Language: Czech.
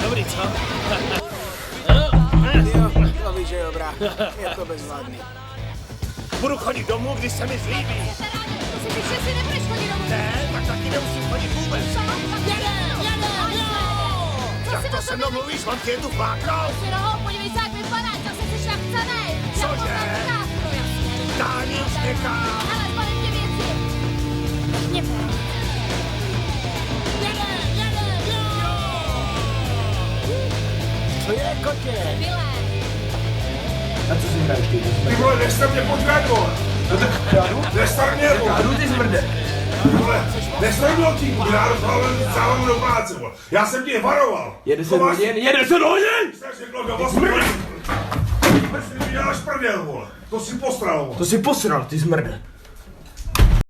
Dobrý, co? To víš, že jo, brácho. Je to bezvládný. Budu chodit domů, když se mi zlíbí. To si říct, že si nebudeš chodit domů. Ne, tak taky nemusím chodit vůbec. Tak to se mnou mluvíš, mám tě tu fláknout. Si rohou, podívej se, jak vypadáš, zase jsi šachcanej. Cože? Dání už někam. Ale zbalím tě věci. Mě Co je, kotě? Vyle. A co si hraješ ty? Ty vole, nestav mě pořád, vole. No tak krádu? Nestav mě, vole. Krádu ty zmrde. Vole, nestav mě otíku, já dostávám do práce, vole. Já jsem tě varoval. Jede se hodin, jede se hodin! Jsi řekl, do vás prděl. Děláš prdel, vole. To si posral, vole. To si posral, ty zmrde.